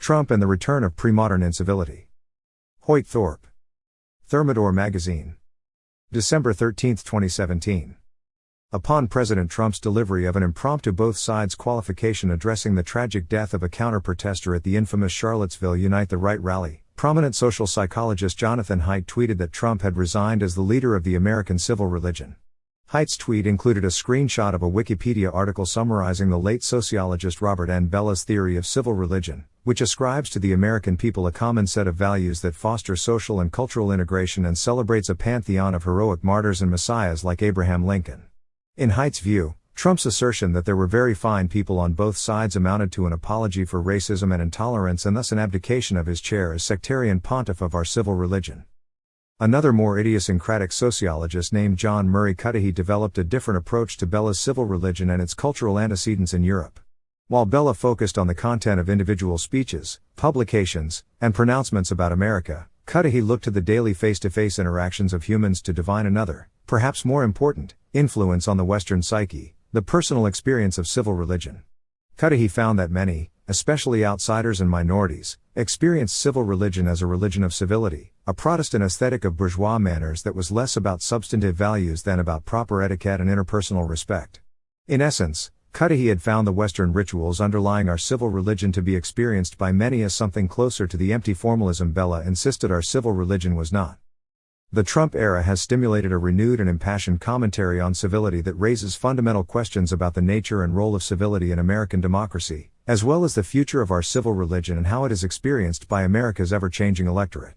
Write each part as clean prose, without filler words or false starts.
Trump and the Return of Pre-Modern Incivility. Hoyt Thorpe. Thermidor Magazine. December 13, 2017. Upon President Trump's delivery of an impromptu both sides qualification addressing the tragic death of a counter-protester at the infamous Charlottesville Unite the Right rally, prominent social psychologist Jonathan Haidt tweeted that Trump had resigned as the leader of the American civil religion. Haidt's tweet included a screenshot of a Wikipedia article summarizing the late sociologist Robert N. Bella's theory of civil religion, which ascribes to the American people a common set of values that foster social and cultural integration and celebrates a pantheon of heroic martyrs and messiahs like Abraham Lincoln. In Haidt's view, Trump's assertion that there were very fine people on both sides amounted to an apology for racism and intolerance and thus an abdication of his chair as sectarian pontiff of our civil religion. Another more idiosyncratic sociologist named John Murray Cudahy developed a different approach to Bella's civil religion and its cultural antecedents in Europe. While Bella focused on the content of individual speeches, publications, and pronouncements about America, Cudahy looked to the daily face-to-face interactions of humans to divine another, perhaps more important, influence on the Western psyche, the personal experience of civil religion. Cudahy found that many, especially outsiders and minorities, experienced civil religion as a religion of civility, a Protestant aesthetic of bourgeois manners that was less about substantive values than about proper etiquette and interpersonal respect. In essence, Cudahy had found the Western rituals underlying our civil religion to be experienced by many as something closer to the empty formalism Bella insisted our civil religion was not. The Trump era has stimulated a renewed and impassioned commentary on civility that raises fundamental questions about the nature and role of civility in American democracy, as well as the future of our civil religion and how it is experienced by America's ever-changing electorate.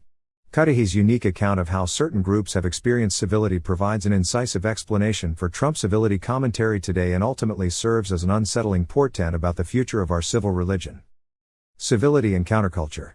Cudahy's unique account of how certain groups have experienced civility provides an incisive explanation for Trump's civility commentary today and ultimately serves as an unsettling portent about the future of our civil religion. Civility and Counterculture.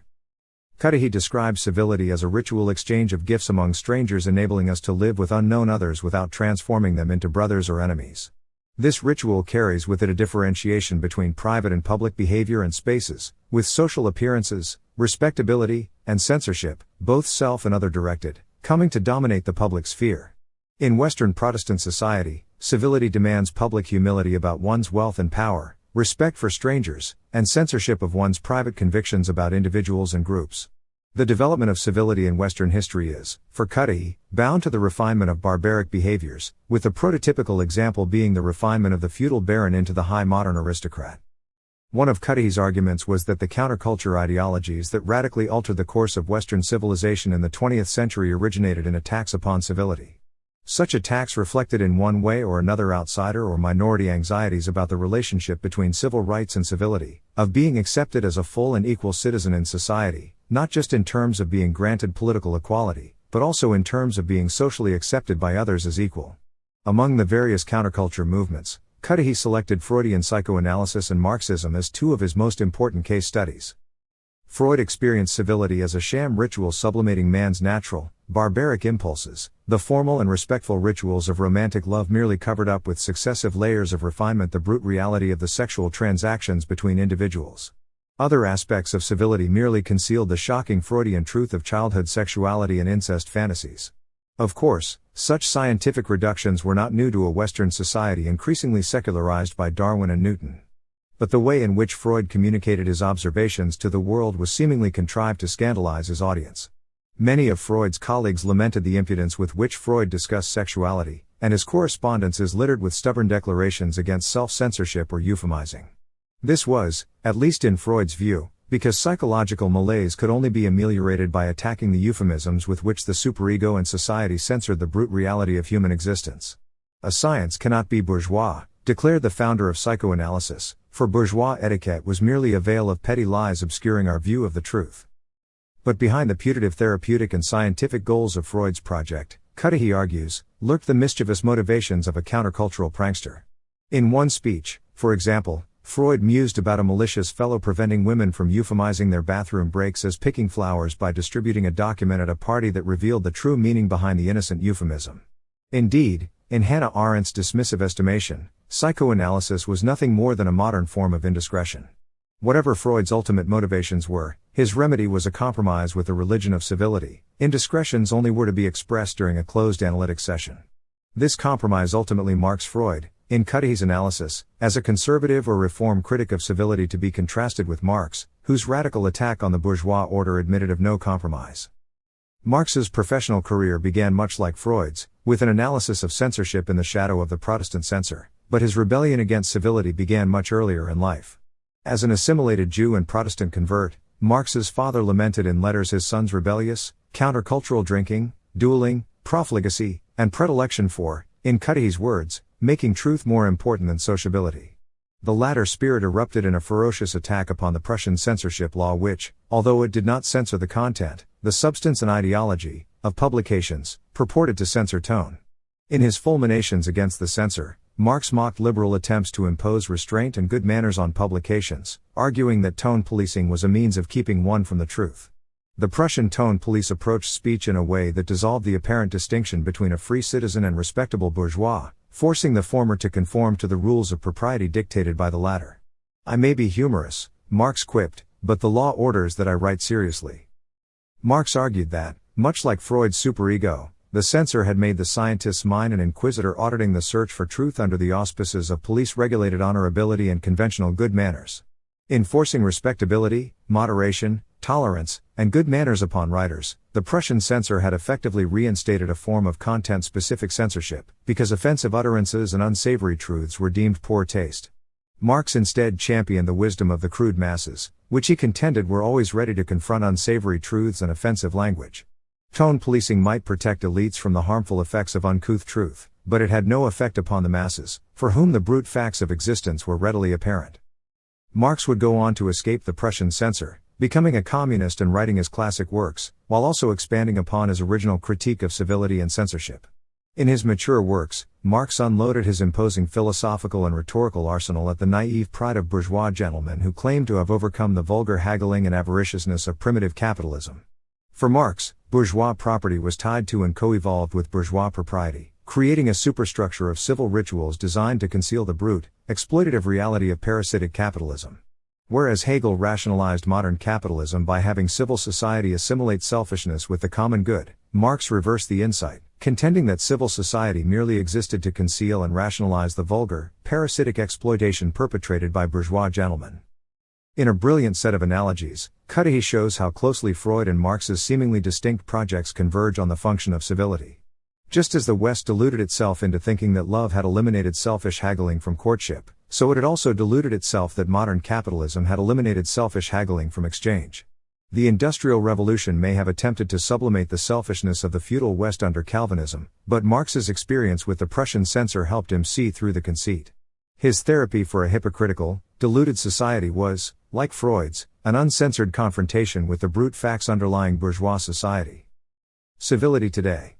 Cudahy describes civility as a ritual exchange of gifts among strangers enabling us to live with unknown others without transforming them into brothers or enemies. This ritual carries with it a differentiation between private and public behavior and spaces, with social appearances, respectability, and censorship, both self and other-directed, coming to dominate the public sphere. In Western Protestant society, civility demands public humility about one's wealth and power, respect for strangers, and censorship of one's private convictions about individuals and groups. The development of civility in Western history is, for Cudahy, bound to the refinement of barbaric behaviors, with the prototypical example being the refinement of the feudal baron into the high modern aristocrat. One of Cudahy's arguments was that the counterculture ideologies that radically altered the course of Western civilization in the 20th century originated in attacks upon civility. Such attacks reflected in one way or another outsider or minority anxieties about the relationship between civil rights and civility, of being accepted as a full and equal citizen in society, not just in terms of being granted political equality, but also in terms of being socially accepted by others as equal. Among the various counterculture movements, Cudahy selected Freudian psychoanalysis and Marxism as two of his most important case studies. Freud experienced civility as a sham ritual sublimating man's natural, barbaric impulses, the formal and respectful rituals of romantic love merely covered up with successive layers of refinement the brute reality of the sexual transactions between individuals. Other aspects of civility merely concealed the shocking Freudian truth of childhood sexuality and incest fantasies. Of course, such scientific reductions were not new to a Western society increasingly secularized by Darwin and Newton. But the way in which Freud communicated his observations to the world was seemingly contrived to scandalize his audience. Many of Freud's colleagues lamented the impudence with which Freud discussed sexuality, and his correspondence is littered with stubborn declarations against self-censorship or euphemizing. This was, at least in Freud's view, because psychological malaise could only be ameliorated by attacking the euphemisms with which the superego and society censored the brute reality of human existence. A science cannot be bourgeois, declared the founder of psychoanalysis, for bourgeois etiquette was merely a veil of petty lies obscuring our view of the truth. But behind the putative therapeutic and scientific goals of Freud's project, Cudahy argues, lurked the mischievous motivations of a countercultural prankster. In one speech, for example, Freud mused about a malicious fellow preventing women from euphemizing their bathroom breaks as picking flowers by distributing a document at a party that revealed the true meaning behind the innocent euphemism. Indeed, in Hannah Arendt's dismissive estimation, psychoanalysis was nothing more than a modern form of indiscretion. Whatever Freud's ultimate motivations were, his remedy was a compromise with the religion of civility. Indiscretions only were to be expressed during a closed analytic session. This compromise ultimately marks Freud, in Cudahy's analysis, as a conservative or reform critic of civility to be contrasted with Marx, whose radical attack on the bourgeois order admitted of no compromise. Marx's professional career began much like Freud's, with an analysis of censorship in the shadow of the Protestant censor, but his rebellion against civility began much earlier in life. As an assimilated Jew and Protestant convert, Marx's father lamented in letters his son's rebellious, countercultural drinking, dueling, profligacy, and predilection for, in Cudahy's words, making truth more important than sociability. The latter spirit erupted in a ferocious attack upon the Prussian censorship law which, although it did not censor the content, the substance and ideology, of publications, purported to censor tone. In his fulminations against the censor, Marx mocked liberal attempts to impose restraint and good manners on publications, arguing that tone policing was a means of keeping one from the truth. The Prussian tone police approached speech in a way that dissolved the apparent distinction between a free citizen and respectable bourgeois, forcing the former to conform to the rules of propriety dictated by the latter. "I may be humorous," Marx quipped, "but the law orders that I write seriously." Marx argued that, much like Freud's superego, the censor had made the scientist's mind an inquisitor auditing the search for truth under the auspices of police-regulated honorability and conventional good manners. Enforcing respectability, moderation, tolerance, and good manners upon writers, the Prussian censor had effectively reinstated a form of content-specific censorship, because offensive utterances and unsavory truths were deemed poor taste. Marx instead championed the wisdom of the crude masses, which he contended were always ready to confront unsavory truths and offensive language. Tone policing might protect elites from the harmful effects of uncouth truth, but it had no effect upon the masses, for whom the brute facts of existence were readily apparent. Marx would go on to escape the Prussian censor, becoming a communist and writing his classic works, while also expanding upon his original critique of civility and censorship. In his mature works, Marx unloaded his imposing philosophical and rhetorical arsenal at the naive pride of bourgeois gentlemen who claimed to have overcome the vulgar haggling and avariciousness of primitive capitalism. For Marx, bourgeois property was tied to and co-evolved with bourgeois propriety, creating a superstructure of civil rituals designed to conceal the brute, exploitative reality of parasitic capitalism. Whereas Hegel rationalized modern capitalism by having civil society assimilate selfishness with the common good, Marx reversed the insight, contending that civil society merely existed to conceal and rationalize the vulgar, parasitic exploitation perpetrated by bourgeois gentlemen. In a brilliant set of analogies, Cudahy shows how closely Freud and Marx's seemingly distinct projects converge on the function of civility. Just as the West deluded itself into thinking that love had eliminated selfish haggling from courtship, so it had also deluded itself that modern capitalism had eliminated selfish haggling from exchange. The Industrial Revolution may have attempted to sublimate the selfishness of the feudal West under Calvinism, but Marx's experience with the Prussian censor helped him see through the conceit. His therapy for a hypocritical, deluded society was, like Freud's, an uncensored confrontation with the brute facts underlying bourgeois society. Civility today.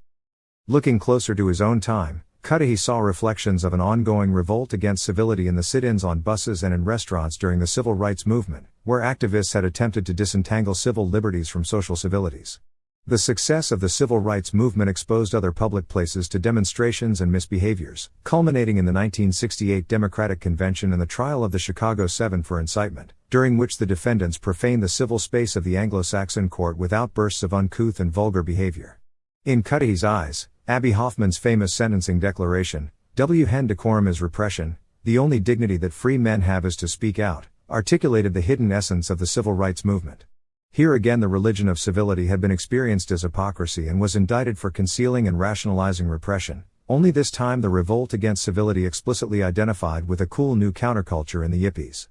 Looking closer to his own time, Cudahy saw reflections of an ongoing revolt against civility in the sit-ins on buses and in restaurants during the civil rights movement, where activists had attempted to disentangle civil liberties from social civilities. The success of the civil rights movement exposed other public places to demonstrations and misbehaviors, culminating in the 1968 Democratic Convention and the trial of the Chicago Seven for incitement, during which the defendants profaned the civil space of the Anglo-Saxon court with outbursts of uncouth and vulgar behavior. In Cudahy's eyes, Abbie Hoffman's famous sentencing declaration, "W. Hen decorum is repression, the only dignity that free men have is to speak out," articulated the hidden essence of the civil rights movement. Here again the religion of civility had been experienced as hypocrisy and was indicted for concealing and rationalizing repression, only this time the revolt against civility explicitly identified with a cool new counterculture in the yippies.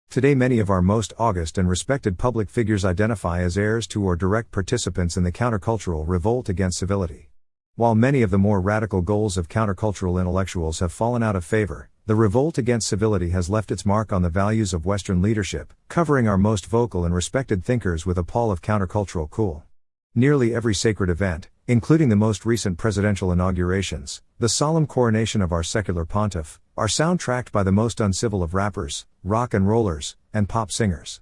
Today many of our most august and respected public figures identify as heirs to or direct participants in the countercultural revolt against civility. While many of the more radical goals of countercultural intellectuals have fallen out of favor, the revolt against civility has left its mark on the values of Western leadership, covering our most vocal and respected thinkers with a pall of countercultural cool. Nearly every sacred event, including the most recent presidential inaugurations, the solemn coronation of our secular pontiff, are soundtracked by the most uncivil of rappers, rock and rollers, and pop singers.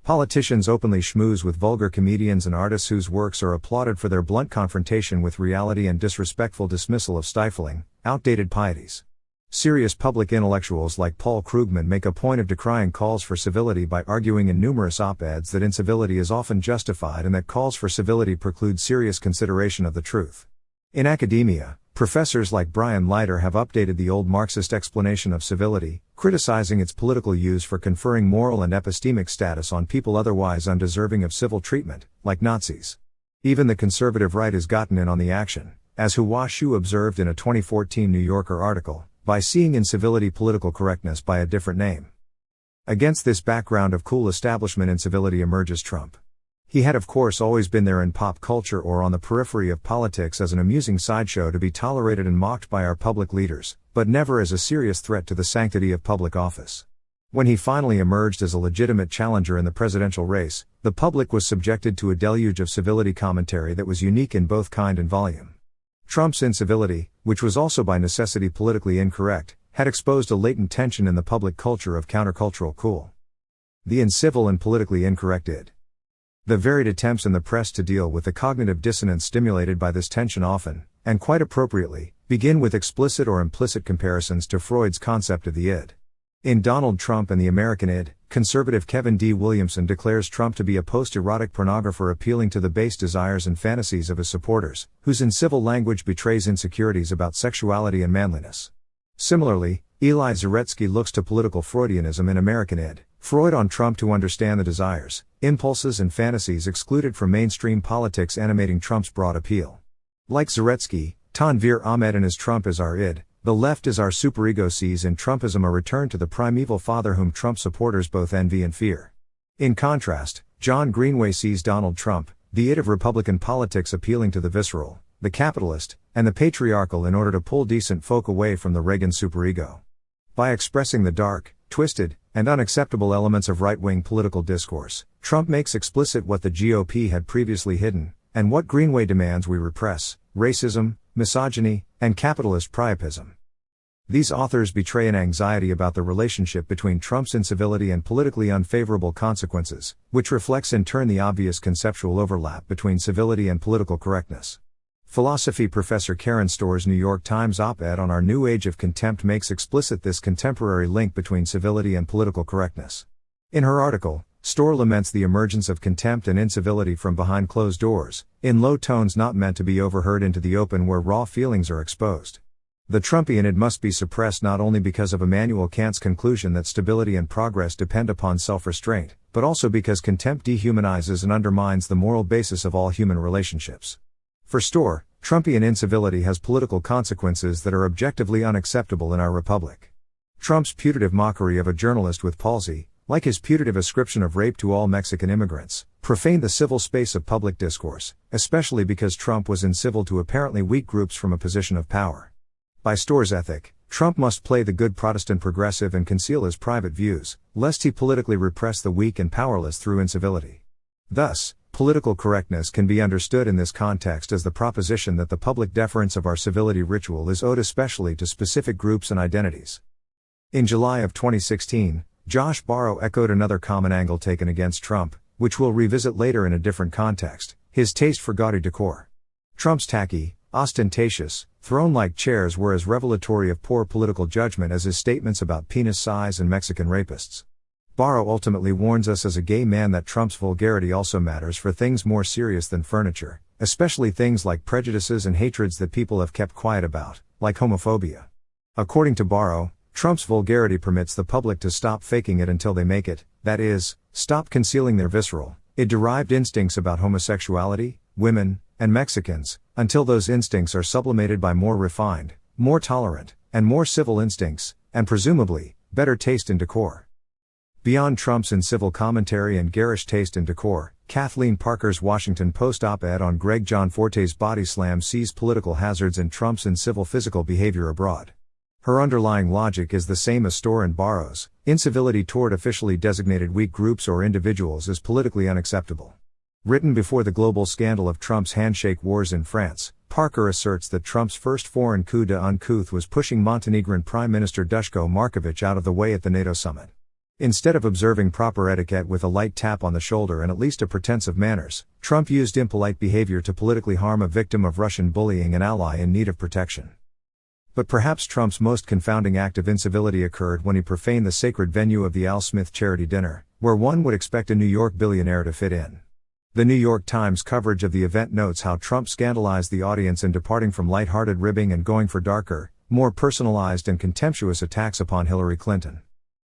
Politicians openly schmooze with vulgar comedians and artists whose works are applauded for their blunt confrontation with reality and disrespectful dismissal of stifling, outdated pieties. Serious public intellectuals like Paul Krugman make a point of decrying calls for civility by arguing in numerous op-eds that incivility is often justified and that calls for civility preclude serious consideration of the truth. In academia, professors like Brian Leiter have updated the old Marxist explanation of civility, criticizing its political use for conferring moral and epistemic status on people otherwise undeserving of civil treatment, like Nazis. Even the conservative right has gotten in on the action, as Hua Shu observed in a 2014 New Yorker article, by seeing incivility political correctness by a different name. Against this background of cool establishment incivility emerges Trump. He had of course always been there in pop culture or on the periphery of politics as an amusing sideshow to be tolerated and mocked by our public leaders, but never as a serious threat to the sanctity of public office. When he finally emerged as a legitimate challenger in the presidential race, the public was subjected to a deluge of civility commentary that was unique in both kind and volume. Trump's incivility, which was also by necessity politically incorrect, had exposed a latent tension in the public culture of countercultural cool. The incivil and politically incorrect id. The varied attempts in the press to deal with the cognitive dissonance stimulated by this tension often, and quite appropriately, begin with explicit or implicit comparisons to Freud's concept of the id. In Donald Trump and the American Id, conservative Kevin D. Williamson declares Trump to be a post-erotic pornographer appealing to the base desires and fantasies of his supporters, whose incivil language betrays insecurities about sexuality and manliness. Similarly, Eli Zaretsky looks to political Freudianism in American Id, Freud on Trump to understand the desires, impulses and fantasies excluded from mainstream politics animating Trump's broad appeal. Like Zaretsky, Tanvir Ahmed in his Trump is our id, the left is our superego sees in Trumpism a return to the primeval father whom Trump supporters both envy and fear. In contrast, John Greenway sees Donald Trump, the id of Republican politics appealing to the visceral, the capitalist, and the patriarchal in order to pull decent folk away from the Reagan superego. By expressing the dark, twisted, and unacceptable elements of right-wing political discourse, Trump makes explicit what the GOP had previously hidden, and what Greenway demands we repress: racism, misogyny, and capitalist priapism. These authors betray an anxiety about the relationship between Trump's incivility and politically unfavorable consequences, which reflects in turn the obvious conceptual overlap between civility and political correctness. Philosophy professor Karen Storr's New York Times op-ed on Our New Age of Contempt makes explicit this contemporary link between civility and political correctness. In her article, Storr laments the emergence of contempt and incivility from behind closed doors, in low tones not meant to be overheard into the open where raw feelings are exposed. The Trumpian id must be suppressed not only because of Immanuel Kant's conclusion that stability and progress depend upon self-restraint, but also because contempt dehumanizes and undermines the moral basis of all human relationships. For Storr, Trumpian incivility has political consequences that are objectively unacceptable in our republic. Trump's putative mockery of a journalist with palsy, like his putative ascription of rape to all Mexican immigrants, profaned the civil space of public discourse, especially because Trump was incivil to apparently weak groups from a position of power. By Storr's ethic, Trump must play the good Protestant progressive and conceal his private views, lest he politically repress the weak and powerless through incivility. Thus, political correctness can be understood in this context as the proposition that the public deference of our civility ritual is owed especially to specific groups and identities. In July of 2016, Josh Barro echoed another common angle taken against Trump, which we'll revisit later in a different context: his taste for gaudy decor. Trump's tacky, ostentatious, throne-like chairs were as revelatory of poor political judgment as his statements about penis size and Mexican rapists. Barro ultimately warns us as a gay man that Trump's vulgarity also matters for things more serious than furniture, especially things like prejudices and hatreds that people have kept quiet about, like homophobia. According to Barro, Trump's vulgarity permits the public to stop faking it until they make it, that is, stop concealing their visceral, id-derived instincts about homosexuality, women, and Mexicans, until those instincts are sublimated by more refined, more tolerant, and more civil instincts, and presumably, better taste in decor. Beyond Trump's incivil commentary and garish taste in decor, Kathleen Parker's Washington Post op-ed on Greg Gianforte's body slam sees political hazards in Trump's incivil physical behavior abroad. Her underlying logic is the same as Storr and Barro's: incivility toward officially designated weak groups or individuals is politically unacceptable. Written before the global scandal of Trump's handshake wars in France, Parker asserts that Trump's first foreign coup d'uncouth was pushing Montenegrin Prime Minister Duško Marković out of the way at the NATO summit. Instead of observing proper etiquette with a light tap on the shoulder and at least a pretense of manners, Trump used impolite behavior to politically harm a victim of Russian bullying and ally in need of protection. But perhaps Trump's most confounding act of incivility occurred when he profaned the sacred venue of the Al Smith charity dinner, where one would expect a New York billionaire to fit in. The New York Times coverage of the event notes how Trump scandalized the audience in departing from light-hearted ribbing and going for darker, more personalized and contemptuous attacks upon Hillary Clinton.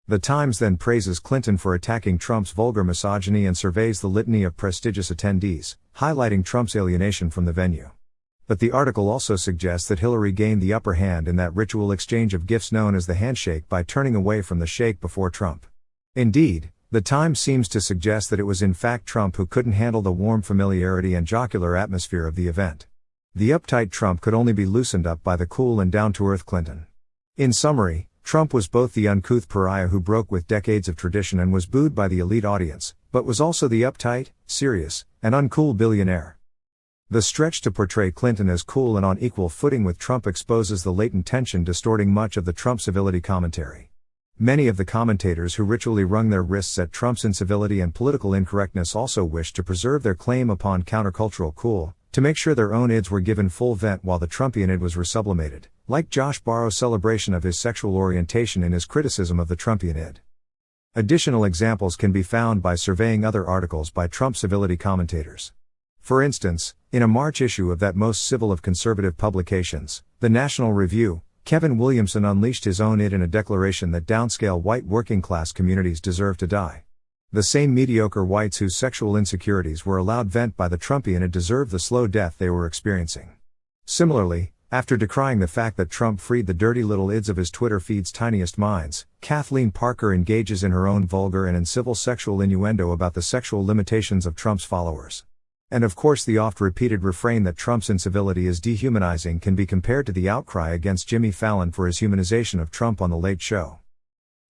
The Times then praises Clinton for attacking Trump's vulgar misogyny and surveys the litany of prestigious attendees, highlighting Trump's alienation from the venue. But the article also suggests that Hillary gained the upper hand in that ritual exchange of gifts known as the handshake by turning away from the shake before Trump. Indeed, The Times seems to suggest that it was in fact Trump who couldn't handle the warm familiarity and jocular atmosphere of the event. The uptight Trump could only be loosened up by the cool and down-to-earth Clinton. In summary, Trump was both the uncouth pariah who broke with decades of tradition and was booed by the elite audience, but was also the uptight, serious, and uncool billionaire. The stretch to portray Clinton as cool and on equal footing with Trump exposes the latent tension distorting much of the Trump civility commentary. Many of the commentators who ritually wrung their wrists at Trump's incivility and political incorrectness also wished to preserve their claim upon countercultural cool, to make sure their own ids were given full vent while the Trumpian id was resublimated, like Josh Barro's celebration of his sexual orientation in his criticism of the Trumpian id. Additional examples can be found by surveying other articles by Trump civility commentators. For instance, in a March issue of that most civil of conservative publications, the National Review, Kevin Williamson unleashed his own id in a declaration that downscale white working-class communities deserve to die. The same mediocre whites whose sexual insecurities were allowed vent by the Trumpian id deserved the slow death they were experiencing. Similarly, after decrying the fact that Trump freed the dirty little ids of his Twitter feed's tiniest minds, Kathleen Parker engages in her own vulgar and incivil sexual innuendo about the sexual limitations of Trump's followers. And of course the oft-repeated refrain that Trump's incivility is dehumanizing can be compared to the outcry against Jimmy Fallon for his humanization of Trump on The Late Show.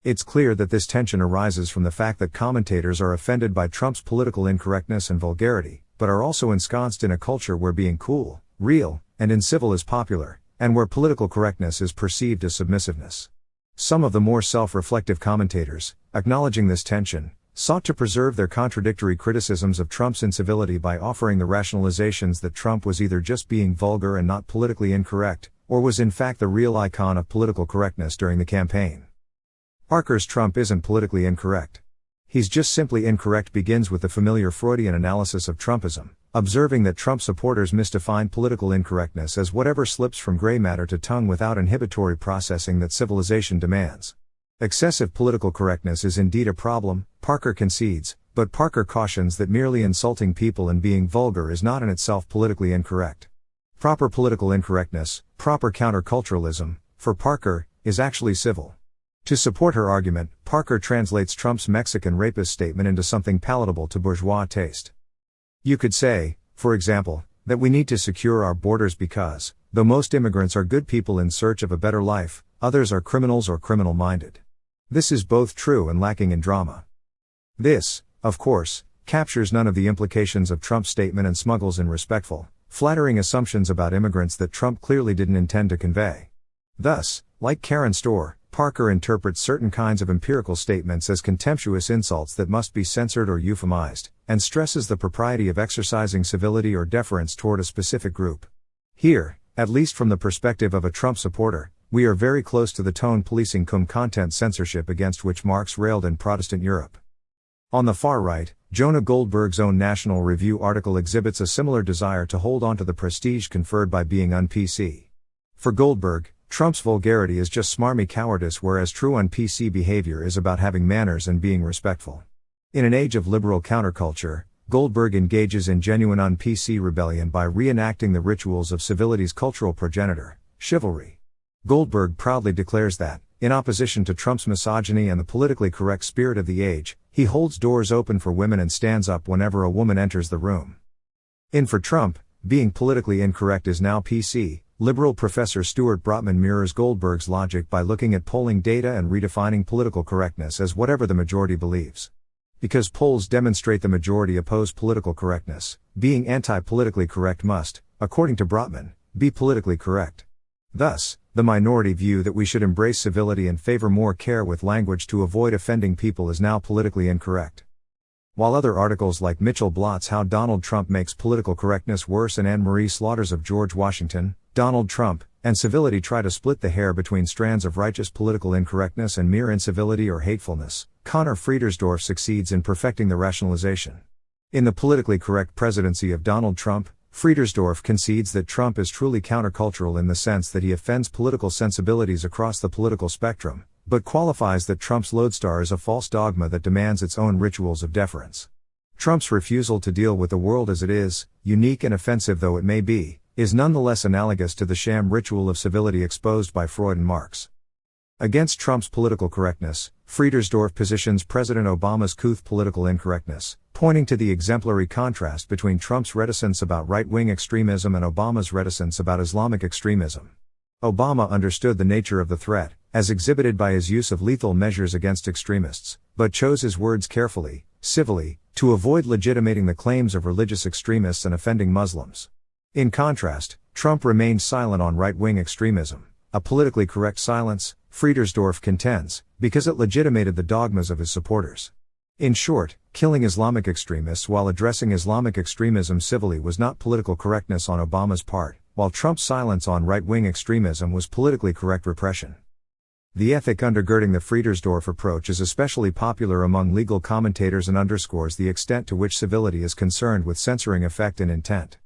It's clear that this tension arises from the fact that commentators are offended by Trump's political incorrectness and vulgarity, but are also ensconced in a culture where being cool, real, and incivil is popular, and where political correctness is perceived as submissiveness. Some of the more self-reflective commentators, acknowledging this tension, sought to preserve their contradictory criticisms of Trump's incivility by offering the rationalizations that Trump was either just being vulgar and not politically incorrect, or was in fact the real icon of political correctness during the campaign. Parker's Trump isn't politically incorrect. He's just simply incorrect begins with the familiar Freudian analysis of Trumpism, observing that Trump supporters misdefine political incorrectness as whatever slips from gray matter to tongue without inhibitory processing that civilization demands. Excessive political correctness is indeed a problem, Parker concedes, but Parker cautions that merely insulting people and being vulgar is not in itself politically incorrect. Proper political incorrectness, proper counterculturalism, for Parker, is actually civil. To support her argument, Parker translates Trump's Mexican rapist statement into something palatable to bourgeois taste. You could say, for example, that we need to secure our borders because, though most immigrants are good people in search of a better life, others are criminals or criminal-minded. This is both true and lacking in drama. This, of course, captures none of the implications of Trump's statement and smuggles in respectful, flattering assumptions about immigrants that Trump clearly didn't intend to convey. Thus, like Karen Storr, Parker interprets certain kinds of empirical statements as contemptuous insults that must be censored or euphemized, and stresses the propriety of exercising civility or deference toward a specific group. Here, at least from the perspective of a Trump supporter, we are very close to the tone policing cum content censorship against which Marx railed in Protestant Europe. On the far right, Jonah Goldberg's own National Review article exhibits a similar desire to hold on to the prestige conferred by being un-PC. For Goldberg, Trump's vulgarity is just smarmy cowardice, whereas true un-PC behavior is about having manners and being respectful. In an age of liberal counterculture, Goldberg engages in genuine un-PC rebellion by reenacting the rituals of civility's cultural progenitor, chivalry. Goldberg proudly declares that, in opposition to Trump's misogyny and the politically correct spirit of the age, he holds doors open for women and stands up whenever a woman enters the room. In For Trump, being politically incorrect is now PC. Liberal professor Stuart Brotman mirrors Goldberg's logic by looking at polling data and redefining political correctness as whatever the majority believes. Because polls demonstrate the majority oppose political correctness, being anti-politically correct must, according to Brotman, be politically correct. Thus, the minority view that we should embrace civility and favor more care with language to avoid offending people is now politically incorrect. While other articles like Mitchell Blott's How Donald Trump Makes Political Correctness Worse and Anne-Marie Slaughter's of George Washington, Donald Trump, and Civility try to split the hair between strands of righteous political incorrectness and mere incivility or hatefulness, Connor Friedersdorf succeeds in perfecting the rationalization. In The Politically Correct Presidency of Donald Trump, Friedersdorf concedes that Trump is truly countercultural in the sense that he offends political sensibilities across the political spectrum, but qualifies that Trump's lodestar is a false dogma that demands its own rituals of deference. Trump's refusal to deal with the world as it is, unique and offensive though it may be, is nonetheless analogous to the sham ritual of civility exposed by Freud and Marx. Against Trump's political correctness, Friedersdorf positions President Obama's couth political incorrectness, pointing to the exemplary contrast between Trump's reticence about right-wing extremism and Obama's reticence about Islamic extremism. Obama understood the nature of the threat, as exhibited by his use of lethal measures against extremists, but chose his words carefully, civilly, to avoid legitimating the claims of religious extremists and offending Muslims. In contrast, Trump remained silent on right-wing extremism, a politically correct silence, Friedersdorf contends, because it legitimated the dogmas of his supporters. In short, killing Islamic extremists while addressing Islamic extremism civilly was not political correctness on Obama's part, while Trump's silence on right-wing extremism was politically correct repression. The ethic undergirding the Friedersdorf approach is especially popular among legal commentators and underscores the extent to which civility is concerned with censoring effect and intent.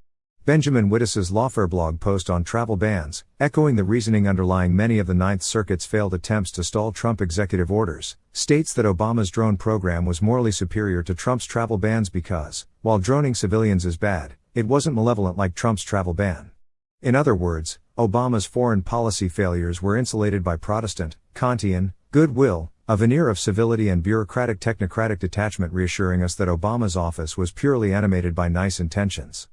Benjamin Wittes's Lawfare blog post on travel bans, echoing the reasoning underlying many of the Ninth Circuit's failed attempts to stall Trump executive orders, states that Obama's drone program was morally superior to Trump's travel bans because, while droning civilians is bad, it wasn't malevolent like Trump's travel ban. In other words, Obama's foreign policy failures were insulated by Protestant, Kantian, goodwill, a veneer of civility and bureaucratic technocratic detachment, reassuring us that Obama's office was purely animated by nice intentions.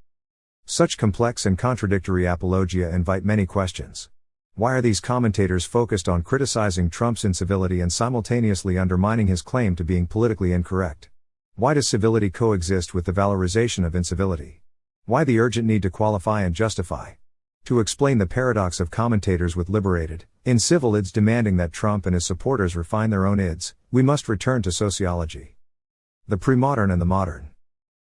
Such complex and contradictory apologia invite many questions. Why are these commentators focused on criticizing Trump's incivility and simultaneously undermining his claim to being politically incorrect? Why does civility coexist with the valorization of incivility? Why the urgent need to qualify and justify? To explain the paradox of commentators with liberated, incivil ids demanding that Trump and his supporters refine their own ids, we must return to sociology. The Premodern and the Modern.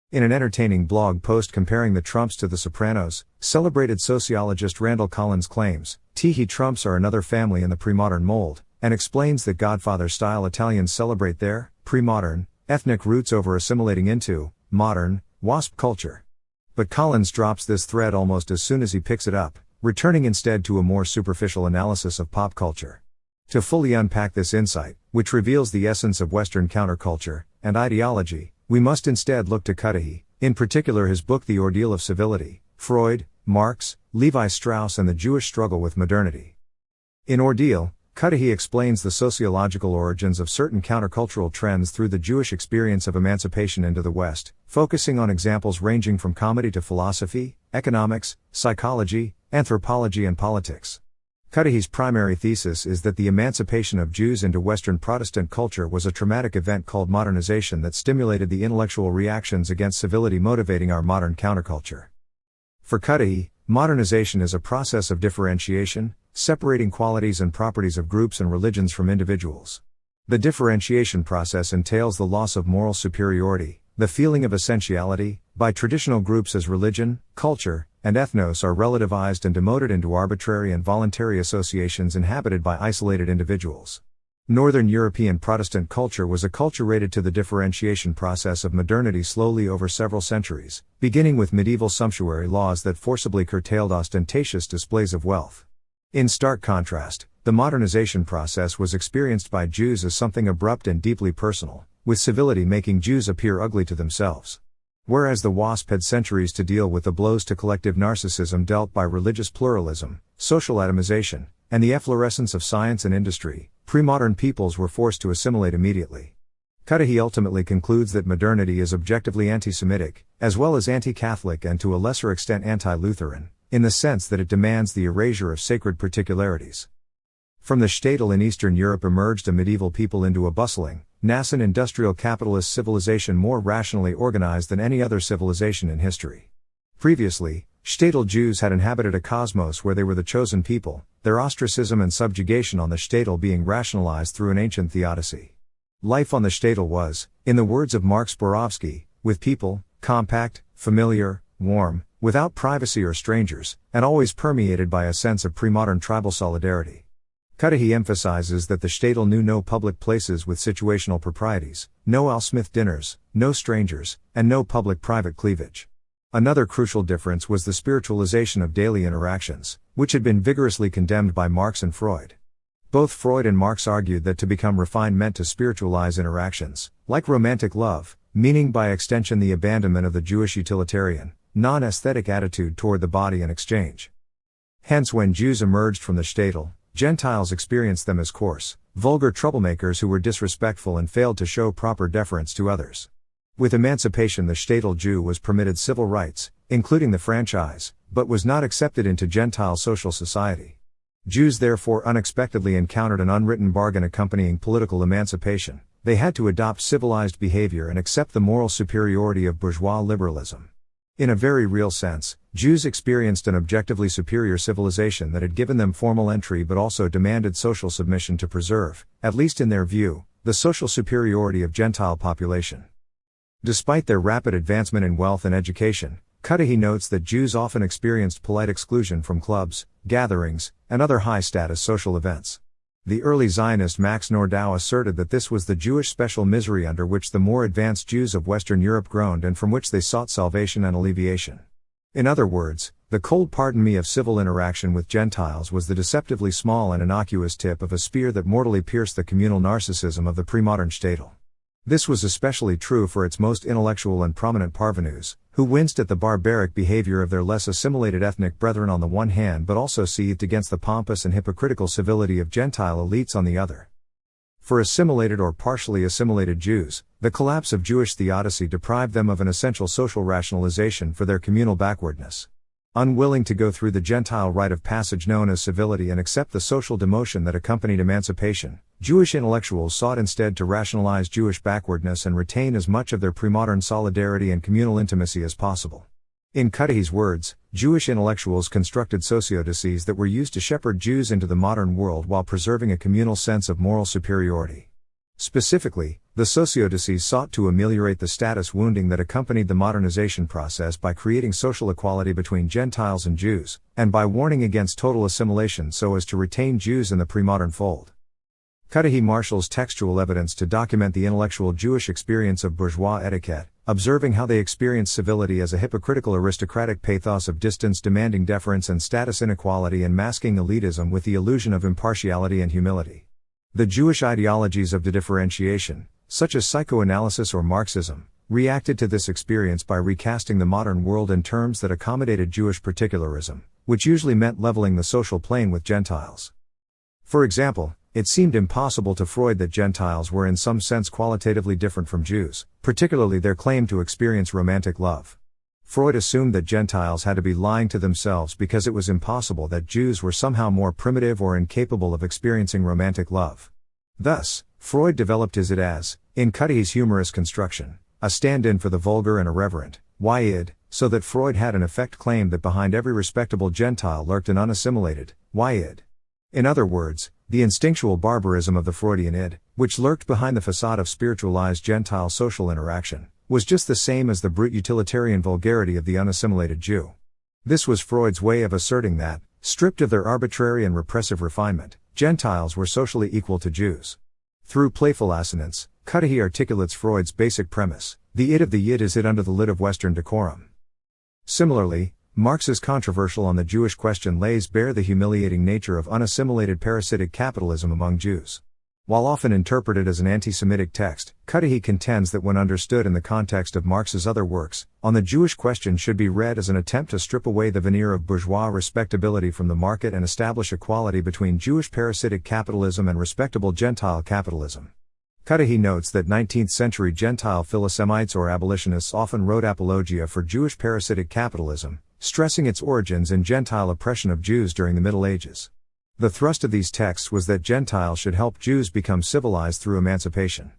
In an entertaining blog post comparing the Trumps to the Sopranos, celebrated sociologist Randall Collins claims, Teehee Trumps are another family in the premodern mold, and explains that Godfather-style Italians celebrate their premodern ethnic roots over assimilating into modern WASP culture. But Collins drops this thread almost as soon as he picks it up, returning instead to a more superficial analysis of pop culture. To fully unpack this insight, which reveals the essence of Western counterculture and ideology, we must instead look to Cudahy, in particular his book The Ordeal of Civility, Freud, Marx, Levi Strauss and the Jewish Struggle with Modernity. In Ordeal, Cudahy explains the sociological origins of certain countercultural trends through the Jewish experience of emancipation into the West, focusing on examples ranging from comedy to philosophy, economics, psychology, anthropology and politics. Cudahy's primary thesis is that the emancipation of Jews into Western Protestant culture was a traumatic event called modernization that stimulated the intellectual reactions against civility motivating our modern counterculture. For Cudahy, modernization is a process of differentiation, separating qualities and properties of groups and religions from individuals. The differentiation process entails the loss of moral superiority, the feeling of essentiality, by traditional groups as religion, culture, and ethnos are relativized and demoted into arbitrary and voluntary associations inhabited by isolated individuals. Northern European Protestant culture was acculturated to the differentiation process of modernity slowly over several centuries, beginning with medieval sumptuary laws that forcibly curtailed ostentatious displays of wealth. In stark contrast, the modernization process was experienced by Jews as something abrupt and deeply personal, with civility making Jews appear ugly to themselves. Whereas the WASP had centuries to deal with the blows to collective narcissism dealt by religious pluralism, social atomization, and the efflorescence of science and industry, pre-modern peoples were forced to assimilate immediately. Cudahy ultimately concludes that modernity is objectively anti-Semitic, as well as anti-Catholic and to a lesser extent anti-Lutheran, in the sense that it demands the erasure of sacred particularities. From the shtetl in Eastern Europe emerged a medieval people into a bustling, nascent industrial capitalist civilization more rationally organized than any other civilization in history. Previously, shtetl Jews had inhabited a cosmos where they were the chosen people, their ostracism and subjugation on the shtetl being rationalized through an ancient theodicy. Life on the shtetl was, in the words of Mark Zborowski, with people, compact, familiar, warm, without privacy or strangers, and always permeated by a sense of pre-modern tribal solidarity. Cudahy emphasizes that the shtetl knew no public places with situational proprieties, no Al Smith dinners, no strangers, and no public-private cleavage. Another crucial difference was the spiritualization of daily interactions, which had been vigorously condemned by Marx and Freud. Both Freud and Marx argued that to become refined meant to spiritualize interactions, like romantic love, meaning by extension the abandonment of the Jewish utilitarian, non-aesthetic attitude toward the body and exchange. Hence, when Jews emerged from the shtetl, Gentiles experienced them as coarse, vulgar troublemakers who were disrespectful and failed to show proper deference to others. With emancipation, the shtetl Jew was permitted civil rights, including the franchise, but was not accepted into Gentile social society. Jews therefore unexpectedly encountered an unwritten bargain accompanying political emancipation. They had to adopt civilized behavior and accept the moral superiority of bourgeois liberalism. In a very real sense, Jews experienced an objectively superior civilization that had given them formal entry but also demanded social submission to preserve, at least in their view, the social superiority of Gentile population. Despite their rapid advancement in wealth and education, Cudahy notes that Jews often experienced polite exclusion from clubs, gatherings, and other high-status social events. The early Zionist Max Nordau asserted that this was the Jewish special misery under which the more advanced Jews of Western Europe groaned and from which they sought salvation and alleviation. In other words, the cold pardon me of civil interaction with Gentiles was the deceptively small and innocuous tip of a spear that mortally pierced the communal narcissism of the pre-modern shtetl. This was especially true for its most intellectual and prominent parvenus, who winced at the barbaric behavior of their less assimilated ethnic brethren on the one hand but also seethed against the pompous and hypocritical civility of Gentile elites on the other. For assimilated or partially assimilated Jews, the collapse of Jewish theodicy deprived them of an essential social rationalization for their communal backwardness. Unwilling to go through the Gentile rite of passage known as civility and accept the social demotion that accompanied emancipation, Jewish intellectuals sought instead to rationalize Jewish backwardness and retain as much of their pre-modern solidarity and communal intimacy as possible. In Cudahy's words, Jewish intellectuals constructed sociodices that were used to shepherd Jews into the modern world while preserving a communal sense of moral superiority. Specifically, the sociodices sought to ameliorate the status wounding that accompanied the modernization process by creating social equality between Gentiles and Jews, and by warning against total assimilation so as to retain Jews in the pre-modern fold. Cudahy marshals textual evidence to document the intellectual Jewish experience of bourgeois etiquette, observing how they experienced civility as a hypocritical aristocratic pathos of distance demanding deference and status inequality and masking elitism with the illusion of impartiality and humility. The Jewish ideologies of differentiation, such as psychoanalysis or Marxism, reacted to this experience by recasting the modern world in terms that accommodated Jewish particularism, which usually meant leveling the social plane with Gentiles. For example, it seemed impossible to Freud that Gentiles were in some sense qualitatively different from Jews, particularly their claim to experience romantic love. Freud assumed that Gentiles had to be lying to themselves because it was impossible that Jews were somehow more primitive or incapable of experiencing romantic love. Thus, Freud developed his id as, in Cudahy's humorous construction, a stand-in for the vulgar and irreverent, id, so that Freud had in effect claimed that behind every respectable Gentile lurked an unassimilated, id. In other words, the instinctual barbarism of the Freudian id, which lurked behind the facade of spiritualized Gentile social interaction, was just the same as the brute utilitarian vulgarity of the unassimilated Jew. This was Freud's way of asserting that, stripped of their arbitrary and repressive refinement, Gentiles were socially equal to Jews. Through playful assonance, Cudahy articulates Freud's basic premise: the id of the yid is id under the lid of Western decorum. Similarly, Marx's controversial on the Jewish question lays bare the humiliating nature of unassimilated parasitic capitalism among Jews. While often interpreted as an anti-Semitic text, Cudahy contends that when understood in the context of Marx's other works, On the Jewish Question should be read as an attempt to strip away the veneer of bourgeois respectability from the market and establish equality between Jewish parasitic capitalism and respectable Gentile capitalism. Cudahy notes that 19th-century Gentile philosemites or abolitionists often wrote apologia for Jewish parasitic capitalism, stressing its origins in Gentile oppression of Jews during the Middle Ages. The thrust of these texts was that Gentiles should help Jews become civilized through emancipation.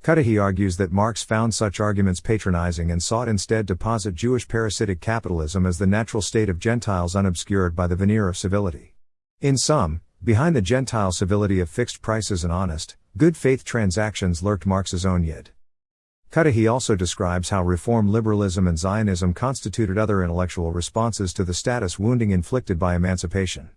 Cudahy argues that Marx found such arguments patronizing and sought instead to posit Jewish parasitic capitalism as the natural state of Gentiles unobscured by the veneer of civility. In sum, behind the Gentile civility of fixed prices and honest, good faith transactions lurked Marx's own yid. Cudahy also describes how reform liberalism and Zionism constituted other intellectual responses to the status wounding inflicted by emancipation.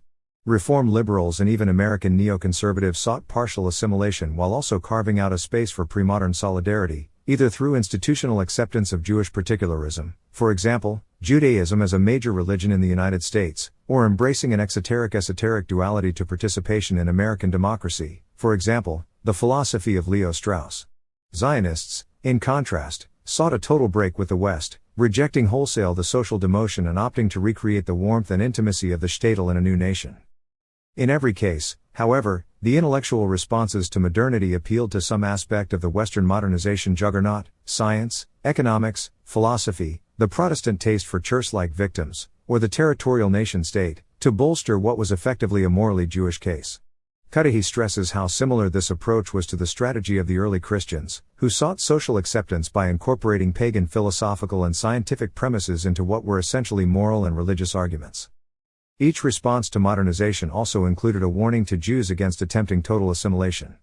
Reform liberals and even American neoconservatives sought partial assimilation while also carving out a space for pre-modern solidarity, either through institutional acceptance of Jewish particularism, for example, Judaism as a major religion in the United States, or embracing an exoteric-esoteric duality to participation in American democracy, for example, the philosophy of Leo Strauss. Zionists, in contrast, sought a total break with the West, rejecting wholesale the social demotion and opting to recreate the warmth and intimacy of the shtetl in a new nation. In every case, however, the intellectual responses to modernity appealed to some aspect of the Western modernization juggernaut: science, economics, philosophy, the Protestant taste for church-like victims, or the territorial nation-state, to bolster what was effectively a morally Jewish case. Cudahy stresses how similar this approach was to the strategy of the early Christians, who sought social acceptance by incorporating pagan philosophical and scientific premises into what were essentially moral and religious arguments. Each response to modernization also included a warning to Jews against attempting total assimilation.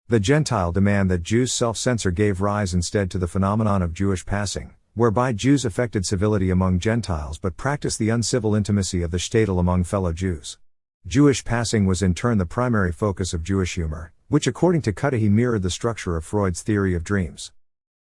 The Gentile demand that Jews self-censor gave rise instead to the phenomenon of Jewish passing, whereby Jews affected civility among Gentiles but practiced the uncivil intimacy of the shtetl among fellow Jews. Jewish passing was in turn the primary focus of Jewish humor, which according to Cudahy mirrored the structure of Freud's theory of dreams.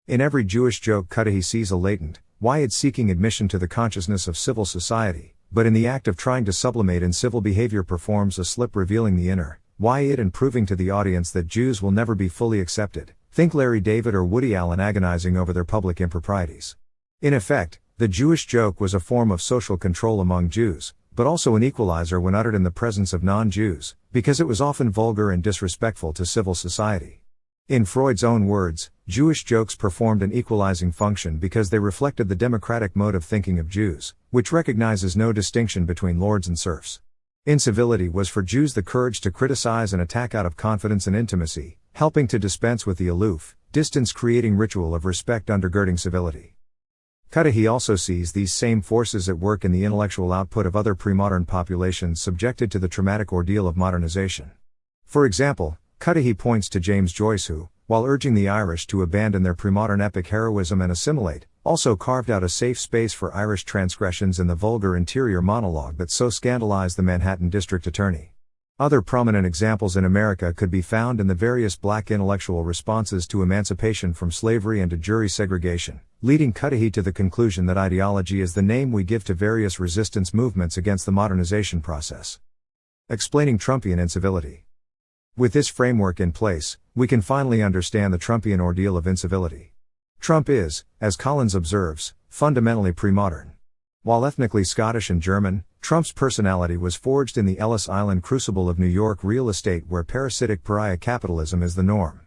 In every Jewish joke Cudahy sees a latent, why-it-seeking admission to the consciousness of civil society, but in the act of trying to sublimate in civil behavior performs a slip revealing the inner, why-it and proving to the audience that Jews will never be fully accepted. Think Larry David or Woody Allen agonizing over their public improprieties. In effect, the Jewish joke was a form of social control among Jews, but also an equalizer when uttered in the presence of non-Jews, because it was often vulgar and disrespectful to civil society. In Freud's own words, Jewish jokes performed an equalizing function because they reflected the democratic mode of thinking of Jews, which recognizes no distinction between lords and serfs. Incivility was for Jews the courage to criticize and attack out of confidence and intimacy, helping to dispense with the aloof, distance-creating ritual of respect undergirding civility. Cudahy also sees these same forces at work in the intellectual output of other pre-modern populations subjected to the traumatic ordeal of modernization. For example, Cudahy points to James Joyce who, while urging the Irish to abandon their pre-modern epic heroism and assimilate, also carved out a safe space for Irish transgressions in the vulgar interior monologue that so scandalized the Manhattan district attorney. Other prominent examples in America could be found in the various black intellectual responses to emancipation from slavery and to jury segregation, leading Cudahy to the conclusion that ideology is the name we give to various resistance movements against the modernization process. Explaining Trumpian incivility. With this framework in place, we can finally understand the Trumpian ordeal of incivility. Trump is, as Collins observes, fundamentally pre-modern. While ethnically Scottish and German, Trump's personality was forged in the Ellis Island crucible of New York real estate where parasitic pariah capitalism is the norm.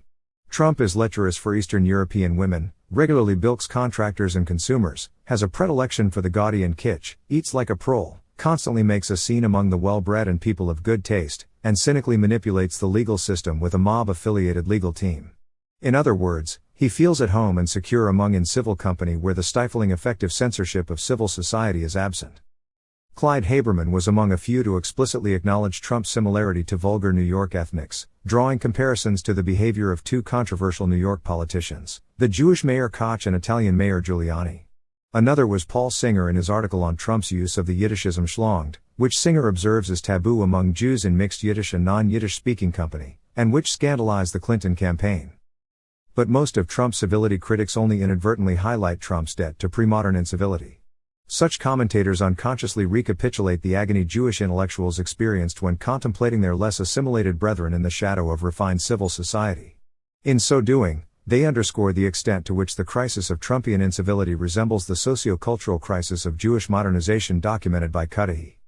Trump is lecherous for Eastern European women, regularly bilks contractors and consumers, has a predilection for the gaudy and kitsch, eats like a prole, constantly makes a scene among the well-bred and people of good taste, and cynically manipulates the legal system with a mob-affiliated legal team. In other words, he feels at home and secure among in civil company where the stifling effective censorship of civil society is absent. Clyde Haberman was among a few to explicitly acknowledge Trump's similarity to vulgar New York ethnics, drawing comparisons to the behavior of two controversial New York politicians, the Jewish Mayor Koch and Italian Mayor Giuliani. Another was Paul Singer in his article on Trump's use of the Yiddishism schlonged, which Singer observes is taboo among Jews in mixed Yiddish and non-Yiddish speaking company, and which scandalized the Clinton campaign. But most of Trump's civility critics only inadvertently highlight Trump's debt to pre-modern incivility. Such commentators unconsciously recapitulate the agony Jewish intellectuals experienced when contemplating their less assimilated brethren in the shadow of refined civil society. In so doing, they underscore the extent to which the crisis of Trumpian incivility resembles the socio-cultural crisis of Jewish modernization documented by Cudahy.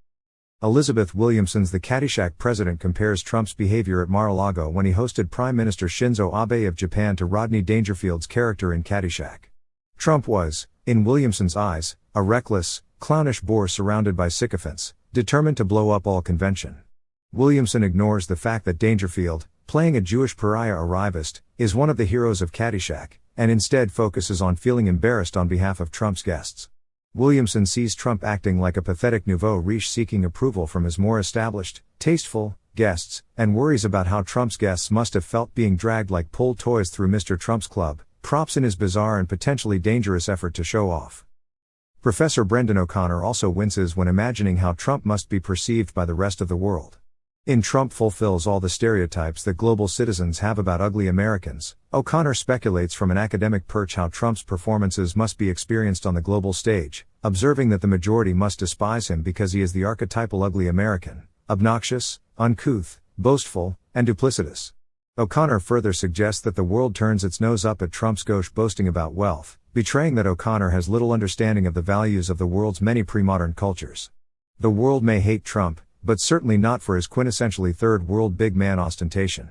Elizabeth Williamson's The Caddyshack President compares Trump's behavior at Mar-a-Lago when he hosted Prime Minister Shinzo Abe of Japan to Rodney Dangerfield's character in Caddyshack. Trump was, in Williamson's eyes, a reckless, clownish bore surrounded by sycophants, determined to blow up all convention. Williamson ignores the fact that Dangerfield, playing a Jewish pariah arrivist, is one of the heroes of Caddyshack, and instead focuses on feeling embarrassed on behalf of Trump's guests. Williamson sees Trump acting like a pathetic nouveau riche seeking approval from his more established, tasteful, guests, and worries about how Trump's guests must have felt being dragged like pulled toys through Mr. Trump's club, props in his bizarre and potentially dangerous effort to show off. Professor Brendan O'Connor also winces when imagining how Trump must be perceived by the rest of the world. In Trump fulfills all the stereotypes that global citizens have about ugly Americans, O'Connor speculates from an academic perch how Trump's performances must be experienced on the global stage, observing that the majority must despise him because he is the archetypal ugly American, obnoxious, uncouth, boastful, and duplicitous. O'Connor further suggests that the world turns its nose up at Trump's gauche boasting about wealth, betraying that O'Connor has little understanding of the values of the world's many pre-modern cultures. The world may hate Trump, but certainly not for his quintessentially third world big man ostentation.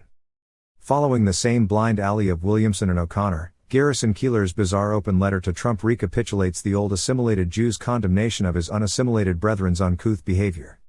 Following the same blind alley of Williamson and O'Connor, Garrison Keillor's bizarre open letter to Trump recapitulates the old assimilated Jew's condemnation of his unassimilated brethren's uncouth behavior.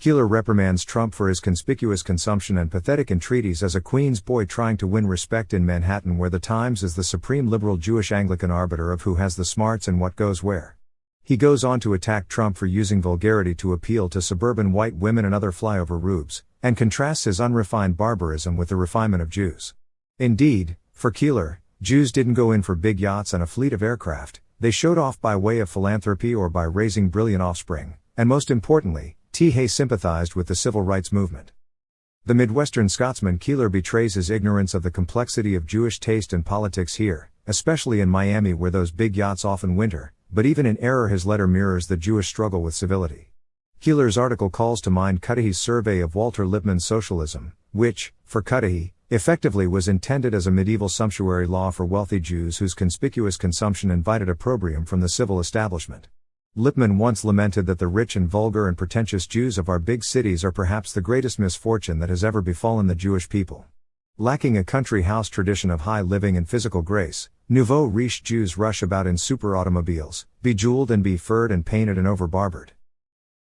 Keillor reprimands Trump for his conspicuous consumption and pathetic entreaties as a Queen's boy trying to win respect in Manhattan, where the Times is the supreme liberal Jewish Anglican arbiter of who has the smarts and what goes where. He goes on to attack Trump for using vulgarity to appeal to suburban white women and other flyover rubes, and contrasts his unrefined barbarism with the refinement of Jews. Indeed, for Keillor, Jews didn't go in for big yachts and a fleet of aircraft, they showed off by way of philanthropy or by raising brilliant offspring, and most importantly, Hay sympathized with the civil rights movement. The Midwestern Scotsman Keillor betrays his ignorance of the complexity of Jewish taste and politics here, especially in Miami where those big yachts often winter, but even in error his letter mirrors the Jewish struggle with civility. Keillor's article calls to mind Cudahy's survey of Walter Lippmann's socialism, which, for Cudahy, effectively was intended as a medieval sumptuary law for wealthy Jews whose conspicuous consumption invited opprobrium from the civil establishment. Lippmann once lamented that the rich and vulgar and pretentious Jews of our big cities are perhaps the greatest misfortune that has ever befallen the Jewish people. Lacking a country house tradition of high living and physical grace, nouveau riche Jews rush about in super automobiles, bejeweled and befurred and painted and over-barbered.